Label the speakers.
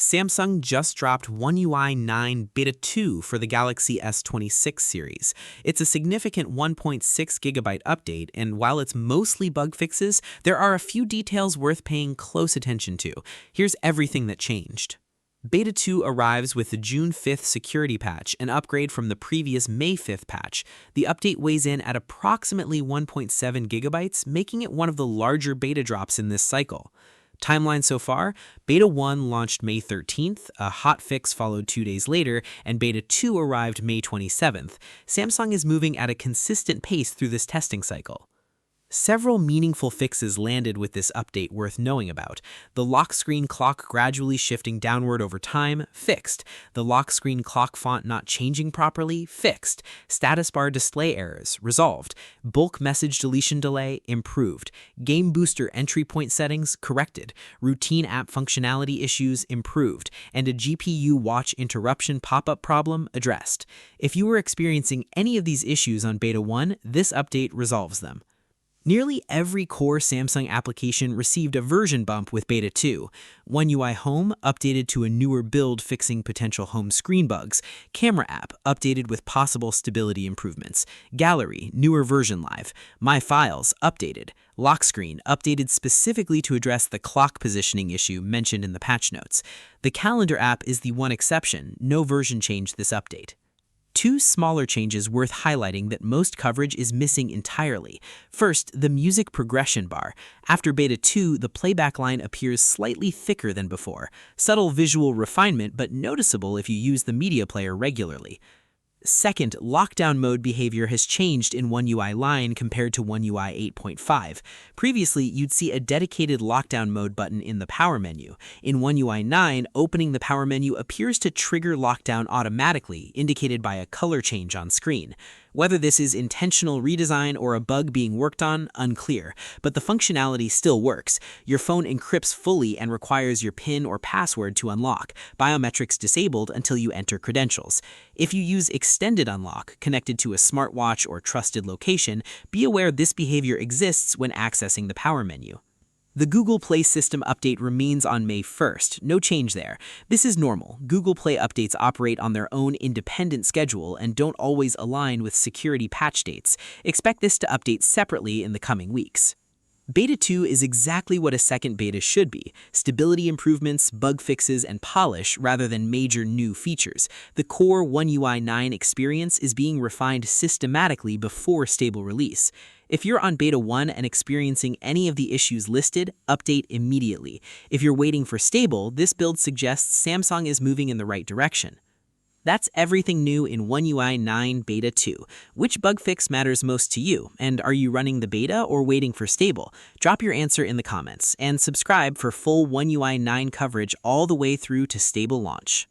Speaker 1: Samsung just dropped One UI 9 Beta 2 for the Galaxy S26 series. It's a significant 1.6GB update, and while it's mostly bug fixes, there are a few details worth paying close attention to. Here's everything that changed. Beta 2 arrives with the June 5th security patch, an upgrade from the previous May 5th patch. The update weighs in at approximately 1.7 gigabytes, making it one of the larger beta drops in this cycle. Timeline so far: Beta 1 launched May 13th, a hotfix followed 2 days later, and Beta 2 arrived May 27th. Samsung is moving at a consistent pace through this testing cycle. Several meaningful fixes landed with this update worth knowing about. The lock screen clock gradually shifting downward over time, fixed. The lock screen clock font not changing properly, fixed. Status bar display errors, resolved. Bulk message deletion delay, improved. Game booster entry point settings, corrected. Routine app functionality issues, improved. And a GPU watch interruption pop-up problem, addressed. If you were experiencing any of these issues on Beta 1, this update resolves them. Nearly every core Samsung application received a version bump with Beta 2. One UI Home updated to a newer build fixing potential home screen bugs. Camera app updated with possible stability improvements. Gallery, newer version live. My Files updated. Lock screen updated specifically to address the clock positioning issue mentioned in the patch notes. The Calendar app is the one exception, no version change this update. Two smaller changes worth highlighting that most coverage is missing entirely. First, the music progression bar. After Beta 2, the playback line appears slightly thicker than before. Subtle visual refinement, but noticeable if you use the media player regularly. Second, lockdown mode behavior has changed in One UI Line compared to One UI 8.5. Previously, you'd see a dedicated lockdown mode button in the power menu. In One UI 9, opening the power menu appears to trigger lockdown automatically, indicated by a color change on screen. Whether this is intentional redesign or a bug being worked on, unclear, but the functionality still works. Your phone encrypts fully and requires your PIN or password to unlock, biometrics disabled until you enter credentials. If you use extended unlock, connected to a smartwatch or trusted location, be aware this behavior exists when accessing the power menu. The Google Play system update remains on May 1st, no change there. This is normal. Google Play updates operate on their own independent schedule and don't always align with security patch dates. Expect this to update separately in the coming weeks. Beta 2 is exactly what a second beta should be: stability improvements, bug fixes, and polish rather than major new features. The core One UI 9 experience is being refined systematically before stable release. If you're on Beta 1 and experiencing any of the issues listed, update immediately. If you're waiting for stable, this build suggests Samsung is moving in the right direction. That's everything new in One UI 9 Beta 2. Which bug fix matters most to you, and are you running the beta or waiting for stable? Drop your answer in the comments, and subscribe for full One UI 9 coverage all the way through to stable launch.